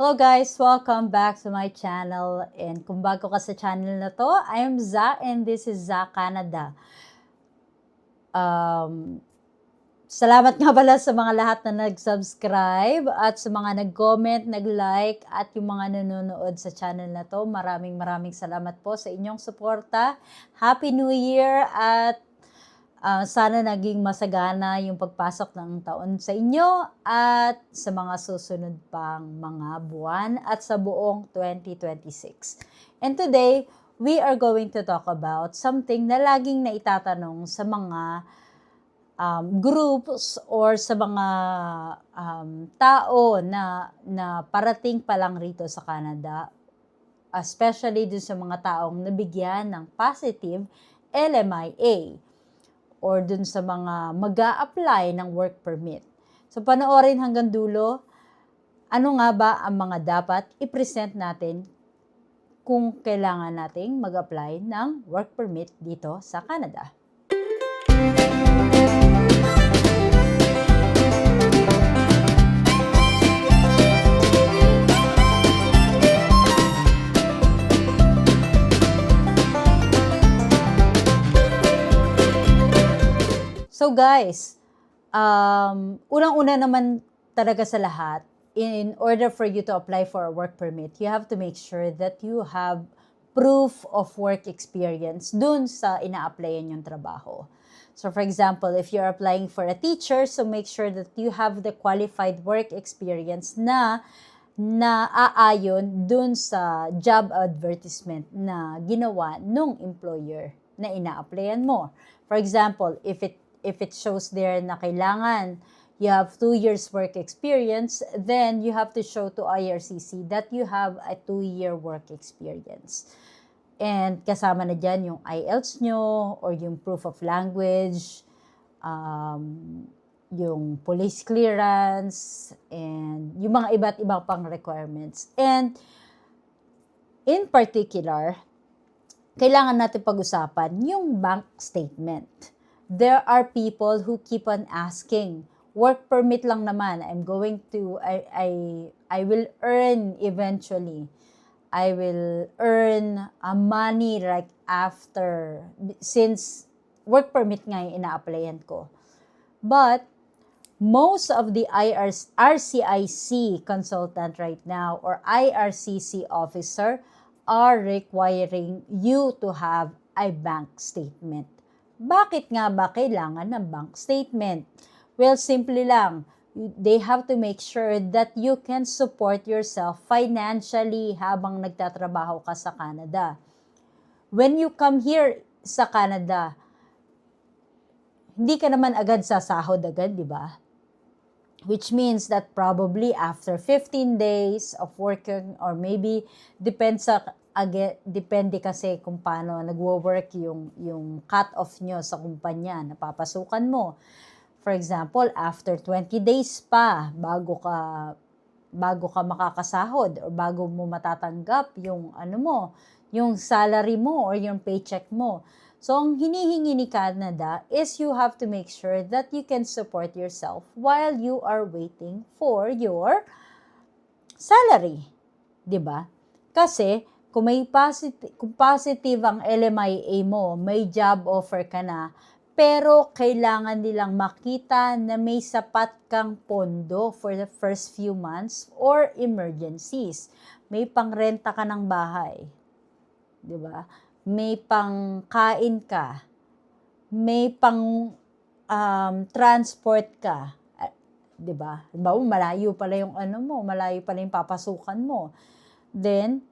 Hello guys! Welcome back to my channel. And kung bago ka sa channel na to, I am Za and this is Za Canada. Salamat nga pala sa mga lahat na nag-subscribe at sa mga nag-comment, nag-like at yung mga nanonood sa channel na to. Maraming salamat po sa inyong suporta. Happy New Year at sana naging masagana yung pagpasok ng taon sa inyo at sa mga susunod pang mga buwan at sa buong 2026. And today, we are going to talk about something na laging naitatanong sa mga groups or sa mga tao na parating pa lang rito sa Canada, especially dun sa mga taong nabigyan ng positive LMIA or dun sa mga mag-a-apply ng work permit. So panoorin hanggang dulo, ano nga ba ang mga dapat i-present natin kung kailangan nating mag-apply ng work permit dito sa Canada. So guys, unang-una naman talaga sa lahat, in order for you to apply for a work permit, you have to make sure that you have proof of work experience dun sa ina-applyan yung trabaho. So for example, if you're applying for a teacher, so make sure that you have the qualified work experience na aayon dun sa job advertisement na ginawa nung employer na ina-applyan mo. For example, if it shows there na kailangan you have 2 years work experience, then you have to show to IRCC that you have a 2-year work experience. And kasama na dyan yung IELTS nyo or yung proof of language, yung police clearance, and yung mga iba't ibang pang requirements. And in particular, kailangan natin pag-usapan yung bank statement. There are people who keep on asking, work permit lang naman, I will earn eventually. I will earn money like after, since work permit nga yung ina-applyan ko. But most of the RCIC consultant right now or IRCC officer are requiring you to have a bank statement. Bakit nga ba kailangan ng bank statement? Well, simply lang, they have to make sure that you can support yourself financially habang nagtatrabaho ka sa Canada. When you come here sa Canada, hindi ka naman agad sasahod agad, di ba? Which means that probably after 15 days of working or maybe depende kasi kung paano nagwo-work yung cut-off nyo sa kumpanya na papasukan mo. For example, after 20 days pa bago ka makakasahod or bago mo matatanggap yung yung salary mo or yung paycheck mo. So, ang hinihingi ni Canada is you have to make sure that you can support yourself while you are waiting for your salary. 'Di ba? Kasi kung positive ang LMIA mo, may job offer ka na, pero kailangan nilang makita na may sapat kang pondo for the first few months or emergencies. May pangrenta ka ng bahay. 'Di ba? May pangkain ka. May pang transport ka. 'Di ba? Halimbawa, malayo pala yung malayo pala yung papasukan mo. Then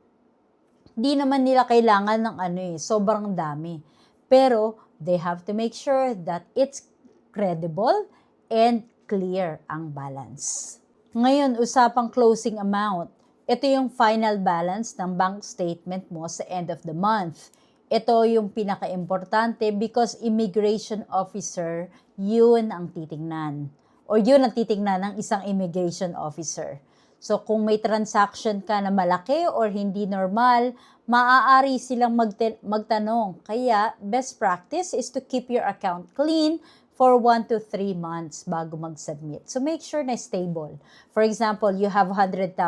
di naman nila kailangan ng sobrang dami. Pero they have to make sure that it's credible and clear ang balance. Ngayon, usapang closing amount. Ito yung final balance ng bank statement mo sa end of the month. Ito yung pinaka-importante because immigration officer, yun ang titingnan. O yun ang titingnan ng isang immigration officer. So, kung may transaction ka na malaki or hindi normal, maaari silang magtanong. Kaya, best practice is to keep your account clean for 1 to 3 months bago mag-submit. So make sure na stable. For example, you have 100,000.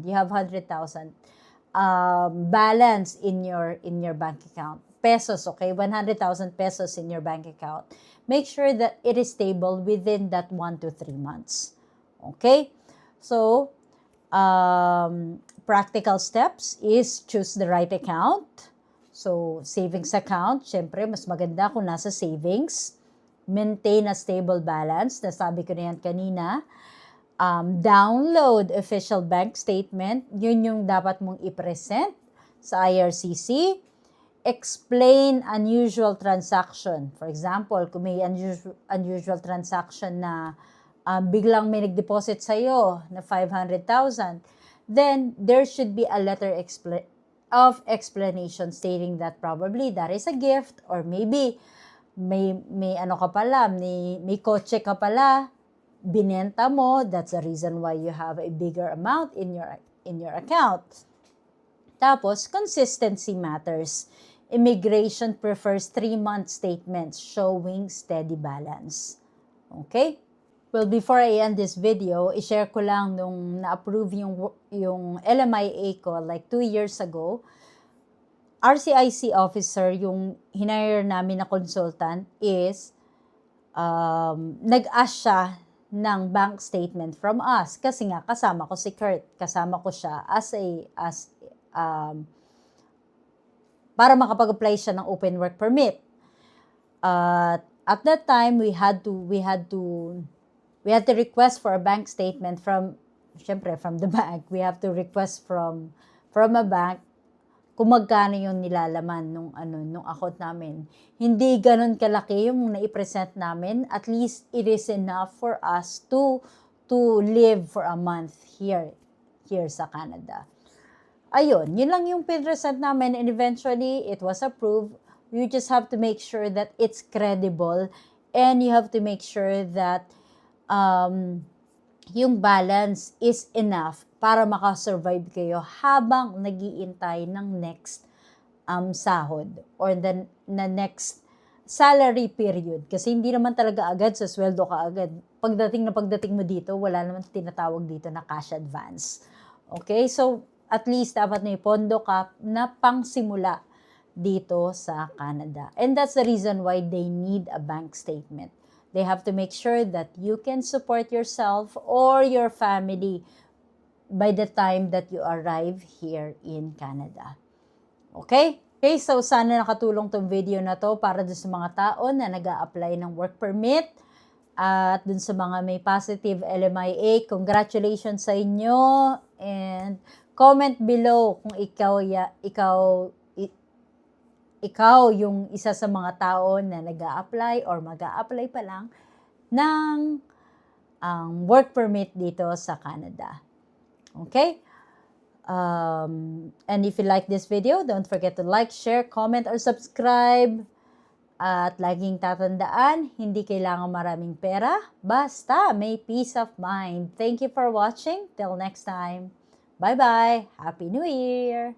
You have 100,000 balance in your bank account. Pesos, okay? 100,000 pesos in your bank account. Make sure that it is stable within that 1 to 3 months. Okay? So, practical steps is choose the right account. So, savings account, syempre, mas maganda kung nasa savings. Maintain a stable balance. Nasabi ko na yan kanina. Download official bank statement. Yun yung dapat mong i-present sa IRCC. Explain unusual transaction. For example, kung may unusual transaction na biglang may nag-deposit sa'yo na 500,000, then there should be a letter of explanation stating that probably that is a gift, or maybe may ano ka pala, may kotse ka pala, binenta mo, that's the reason why you have a bigger amount in your account. Tapos, consistency matters. Immigration prefers 3-month statements showing steady balance. Okay? Well, before I end this video, i-share ko lang nung na-approve yung LMIA ko like 2 years ago. RCIC officer, yung hinire namin na consultant, is nag-ask siya ng bank statement from us. Kasi nga, kasama ko si Kurt. Kasama ko siya para makapag-apply siya ng open work permit. At that time, we had to request for a bank statement from the bank. We have to request from a bank kung magkano yung nilalaman nung account namin. Hindi ganun kalaki yung nai-present namin. At least it is enough for us to live for a month here sa Canada. Ayun, yun lang yung pinresent namin, and eventually it was approved. You just have to make sure that it's credible, and you have to make sure that yung balance is enough para makasurvive kayo habang nag-iintay ng next sahod or the next salary period. Kasi hindi naman talaga agad sa sweldo ka agad. Pagdating mo dito, wala naman tinatawag dito na cash advance. Okay? So, at least dapat may pondo ka na pangsimula dito sa Canada. And that's the reason why they need a bank statement. They have to make sure that you can support yourself or your family by the time that you arrive here in Canada. Okay? Okay, so sana nakatulong tong video na to para dun sa mga tao na nag-a-apply ng work permit at dun sa mga may positive LMIA. Congratulations sa inyo, and comment below kung ikaw yung isa sa mga tao na nag-a-apply or mag-a-apply pa lang ng work permit dito sa Canada. Okay? And if you like this video, don't forget to like, share, comment, or subscribe. At laging tatandaan, hindi kailangan maraming pera, basta may peace of mind. Thank you for watching. Till next time. Bye-bye. Happy New Year!